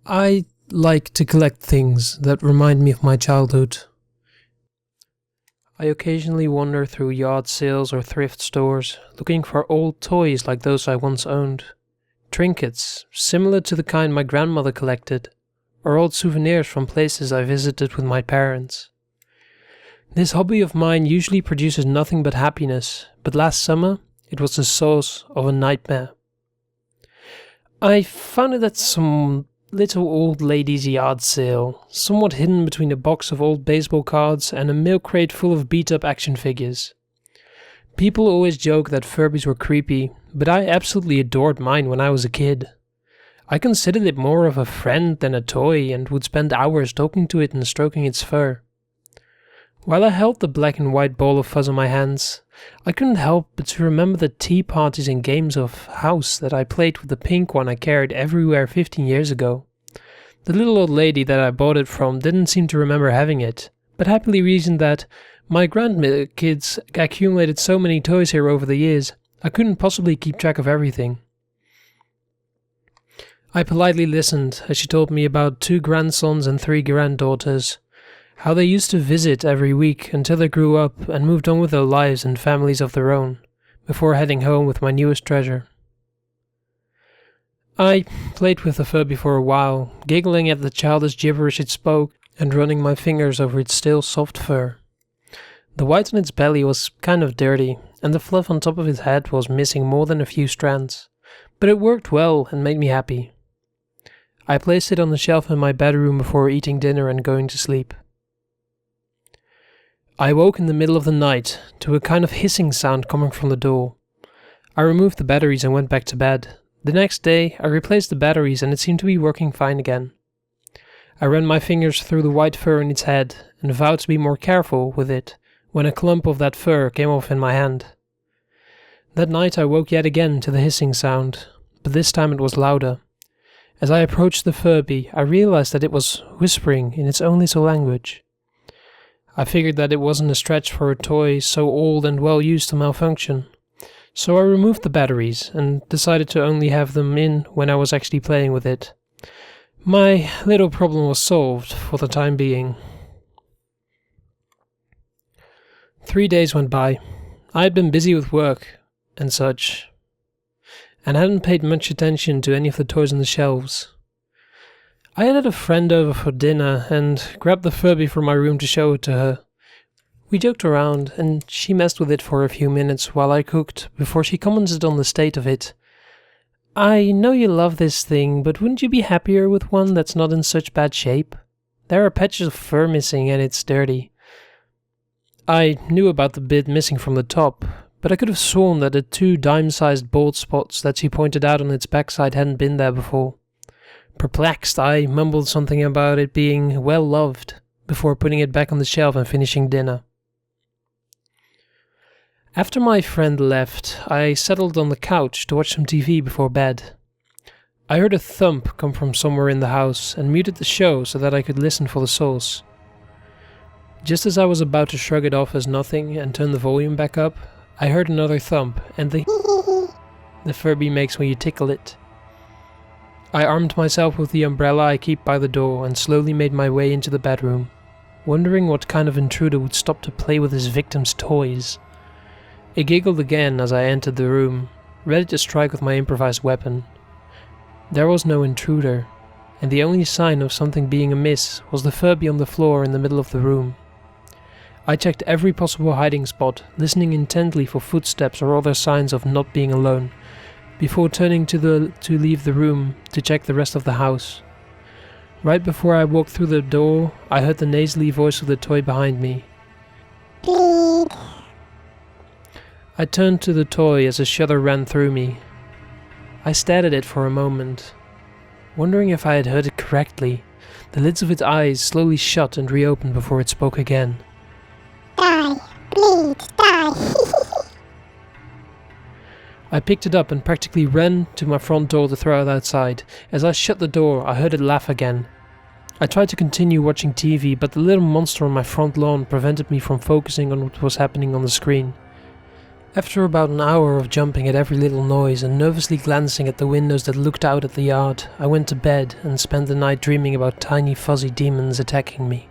I like to collect things that remind me of my childhood. I occasionally wander through yard sales or thrift stores, looking for old toys like those I once owned. Trinkets, similar to the kind my grandmother collected, or old souvenirs from places I visited with my parents. This hobby of mine usually produces nothing but happiness, but last summer it was the source of a nightmare. I found it at some little old lady's yard sale, somewhat hidden between a box of old baseball cards and a milk crate full of beat-up action figures. People always joke that Furbies were creepy, but I absolutely adored mine when I was a kid. I considered it more of a friend than a toy and would spend hours talking to it and stroking its fur. While I held the black and white ball of fuzz in my hands, I couldn't help but to remember the tea parties and games of house that I played with the pink one I carried everywhere 15 years ago. The little old lady that I bought it from didn't seem to remember having it, but happily reasoned that my grandkids accumulated so many toys here over the years, I couldn't possibly keep track of everything. I politely listened as she told me about 2 grandsons and 3 granddaughters, how they used to visit every week until they grew up and moved on with their lives and families of their own, before heading home with my newest treasure. I played with the Furby for a while, giggling at the childish gibberish it spoke and running my fingers over its still soft fur. The white on its belly was kind of dirty, and the fluff on top of its head was missing more than a few strands, but it worked well and made me happy. I placed it on the shelf in my bedroom before eating dinner and going to sleep. I woke in the middle of the night to a kind of hissing sound coming from the door. I removed the batteries and went back to bed. The next day, I replaced the batteries and it seemed to be working fine again. I ran my fingers through the white fur in its head and vowed to be more careful with it when a clump of that fur came off in my hand. That night I woke yet again to the hissing sound, but this time it was louder. As I approached the Furby, I realized that it was whispering in its own little language. I figured that it wasn't a stretch for a toy so old and well used to malfunction, so I removed the batteries and decided to only have them in when I was actually playing with it. My little problem was solved for the time being. 3 days went by. I had been busy with work and such, and hadn't paid much attention to any of the toys on the shelves. I had a friend over for dinner and grabbed the Furby from my room to show it to her. We joked around and she messed with it for a few minutes while I cooked before she commented on the state of it. "I know you love this thing, but wouldn't you be happier with one that's not in such bad shape? There are patches of fur missing and it's dirty." I knew about the bit missing from the top, but I could have sworn that the 2 dime-sized bald spots that she pointed out on its backside hadn't been there before. Perplexed, I mumbled something about it being well loved before putting it back on the shelf and finishing dinner. After my friend left, I settled on the couch to watch some TV before bed. I heard a thump come from somewhere in the house and muted the show so that I could listen for the source. Just as I was about to shrug it off as nothing and turn the volume back up, I heard another thump and the Furby makes when you tickle it. I armed myself with the umbrella I keep by the door and slowly made my way into the bedroom, wondering what kind of intruder would stop to play with his victim's toys. It giggled again as I entered the room, ready to strike with my improvised weapon. There was no intruder, and the only sign of something being amiss was the Furby on the floor in the middle of the room. I checked every possible hiding spot, listening intently for footsteps or other signs of not being alone, before turning to leave the room to check the rest of the house. Right before I walked through the door, I heard the nasally voice of the toy behind me. Bleed. I turned to the toy as a shudder ran through me. I stared at it for a moment, wondering if I had heard it correctly. The lids of its eyes slowly shut and reopened before it spoke again. Die. Bleed. Die. I picked it up and practically ran to my front door to throw it outside. As I shut the door, I heard it laugh again. I tried to continue watching TV, but the little monster on my front lawn prevented me from focusing on what was happening on the screen. After about an hour of jumping at every little noise and nervously glancing at the windows that looked out at the yard, I went to bed and spent the night dreaming about tiny fuzzy demons attacking me.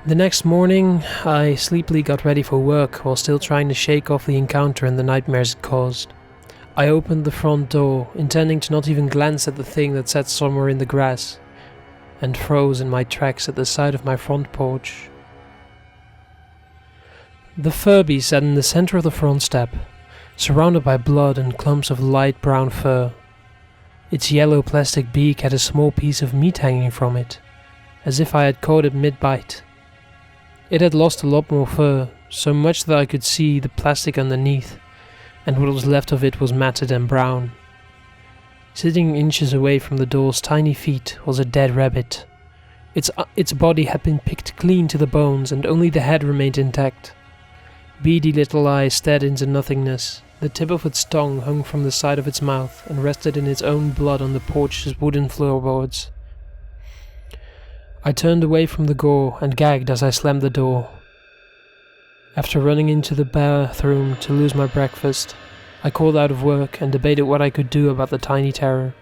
The next morning, I sleepily got ready for work while still trying to shake off the encounter and the nightmares it caused. I opened the front door, intending to not even glance at the thing that sat somewhere in the grass, and froze in my tracks at the side of my front porch. The Furby sat in the center of the front step, surrounded by blood and clumps of light brown fur. Its yellow plastic beak had a small piece of meat hanging from it, as if I had caught it mid-bite. It had lost a lot more fur, so much that I could see the plastic underneath, and what was left of it was matted and brown. Sitting inches away from the door's tiny feet was a dead rabbit. Its body had been picked clean to the bones, and only the head remained intact. Beady little eyes stared into nothingness. The tip of its tongue hung from the side of its mouth and rested in its own blood on the porch's wooden floorboards. I turned away from the gore and gagged as I slammed the door. After running into the bathroom to lose my breakfast, I called out of work and debated what I could do about the tiny terror.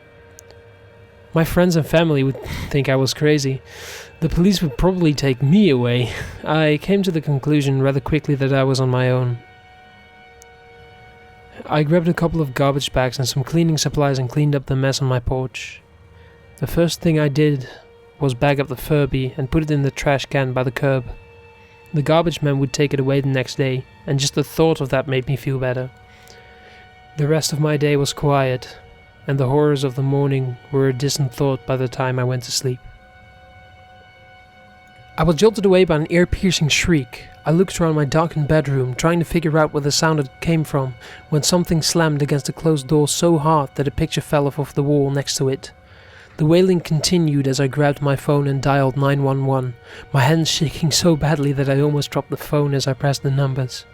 My friends and family would think I was crazy. The police would probably take me away. I came to the conclusion rather quickly that I was on my own. I grabbed a couple of garbage bags and some cleaning supplies and cleaned up the mess on my porch. The first thing I did was bag up the Furby and put it in the trash can by the curb. The garbage man would take it away the next day, and just the thought of that made me feel better. The rest of my day was quiet, and the horrors of the morning were a distant thought by the time I went to sleep. I was jolted away by an ear-piercing shriek. I looked around my darkened bedroom, trying to figure out where the sound had came from, when something slammed against the closed door so hard that a picture fell off the wall next to it. The wailing continued as I grabbed my phone and dialed 911, my hands shaking so badly that I almost dropped the phone as I pressed the numbers.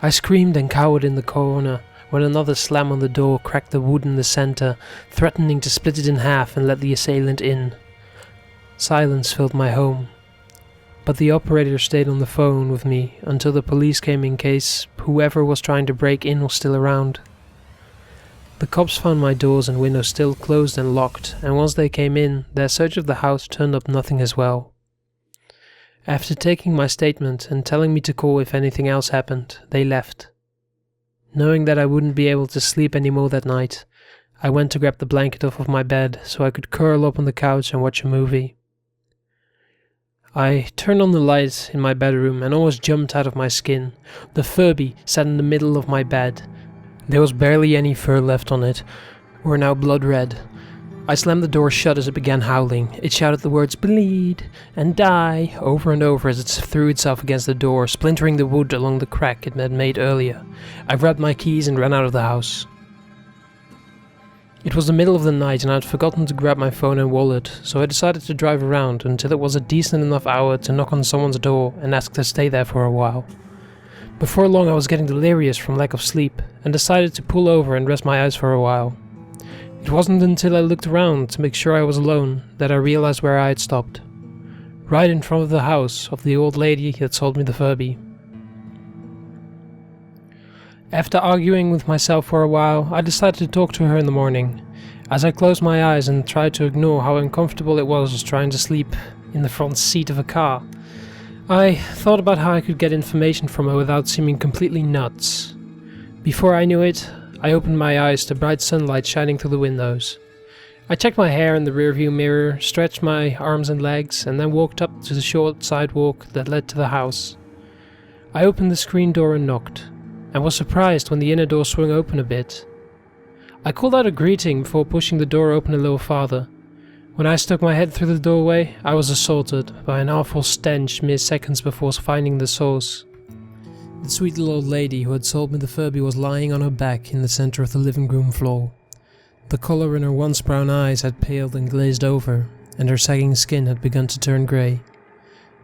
I screamed and cowered in the corner when another slam on the door cracked the wood in the center, threatening to split it in half and let the assailant in. Silence filled my home, but the operator stayed on the phone with me until the police came in case whoever was trying to break in was still around. The cops found my doors and windows still closed and locked, and once they came in, their search of the house turned up nothing as well. After taking my statement and telling me to call if anything else happened, they left. Knowing that I wouldn't be able to sleep anymore that night, I went to grab the blanket off of my bed so I could curl up on the couch and watch a movie. I turned on the light in my bedroom and almost jumped out of my skin. The Furby sat in the middle of my bed. There was barely any fur left on it. Were now blood red. I slammed the door shut as it began howling. It shouted the words "bleed" and "die" over and over as it threw itself against the door, splintering the wood along the crack it had made earlier. I grabbed my keys and ran out of the house. It was the middle of the night and I had forgotten to grab my phone and wallet, so I decided to drive around until it was a decent enough hour to knock on someone's door and ask to stay there for a while. Before long I was getting delirious from lack of sleep, and decided to pull over and rest my eyes for a while. It wasn't until I looked around to make sure I was alone that I realized where I had stopped. Right in front of the house of the old lady that sold me the Furby. After arguing with myself for a while, I decided to talk to her in the morning. As I closed my eyes and tried to ignore how uncomfortable it was trying to sleep in the front seat of a car, I thought about how I could get information from her without seeming completely nuts. Before I knew it, I opened my eyes to bright sunlight shining through the windows. I checked my hair in the rearview mirror, stretched my arms and legs, and then walked up to the short sidewalk that led to the house. I opened the screen door and knocked, and was surprised when the inner door swung open a bit. I called out a greeting before pushing the door open a little farther. When I stuck my head through the doorway, I was assaulted by an awful stench mere seconds before finding the source. The sweet little old lady who had sold me the Furby was lying on her back in the center of the living room floor. The color in her once brown eyes had paled and glazed over, and her sagging skin had begun to turn grey.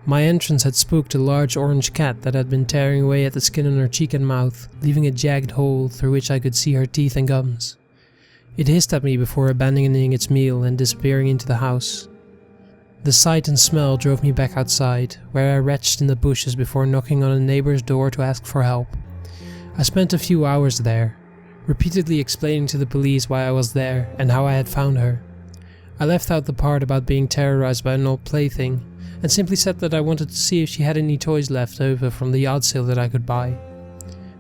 My entrance had spooked a large orange cat that had been tearing away at the skin on her cheek and mouth, leaving a jagged hole through which I could see her teeth and gums. It hissed at me before abandoning its meal and disappearing into the house. The sight and smell drove me back outside, where I retched in the bushes before knocking on a neighbor's door to ask for help. I spent a few hours there, repeatedly explaining to the police why I was there and how I had found her. I left out the part about being terrorized by an old plaything, and simply said that I wanted to see if she had any toys left over from the yard sale that I could buy.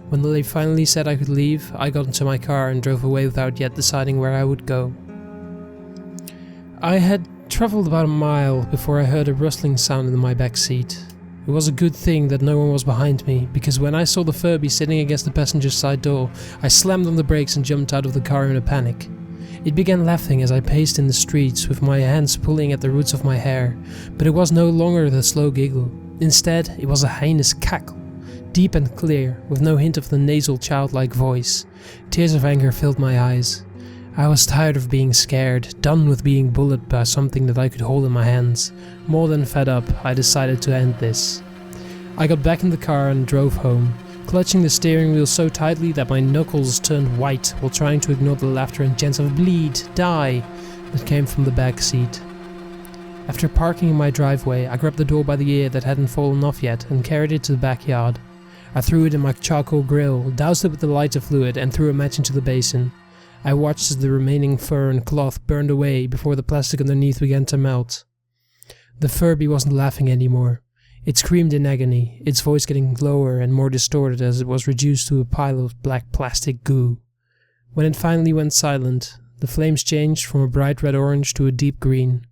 When they finally said I could leave, I got into my car and drove away without yet deciding where I would go. I had travelled about a mile before I heard a rustling sound in my back seat. It was a good thing that no one was behind me, because when I saw the Furby sitting against the passenger side door, I slammed on the brakes and jumped out of the car in a panic. It began laughing as I paced in the streets with my hands pulling at the roots of my hair, but it was no longer the slow giggle. Instead, it was a heinous cackle, deep and clear, with no hint of the nasal childlike voice. Tears of anger filled my eyes. I was tired of being scared, done with being bullied by something that I could hold in my hands. More than fed up, I decided to end this. I got back in the car and drove home, clutching the steering wheel so tightly that my knuckles turned white while trying to ignore the laughter and chants of "bleed, die" that came from the back seat. After parking in my driveway, I grabbed the door by the ear that hadn't fallen off yet and carried it to the backyard. I threw it in my charcoal grill, doused it with the lighter fluid and threw a match into the basin. I watched as the remaining fur and cloth burned away before the plastic underneath began to melt. The Furby wasn't laughing anymore. It screamed in agony, its voice getting lower and more distorted as it was reduced to a pile of black plastic goo. When it finally went silent, the flames changed from a bright red-orange to a deep green.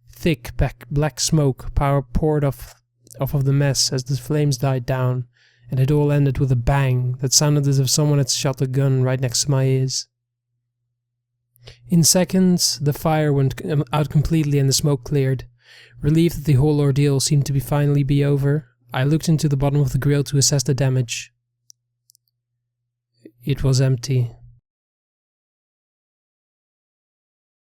Thick black smoke poured off of the mess as the flames died down, and it all ended with a bang that sounded as if someone had shot a gun right next to my ears. In seconds, the fire went out completely and the smoke cleared. Relieved that the whole ordeal seemed to finally be over, I looked into the bottom of the grill to assess the damage. It was empty.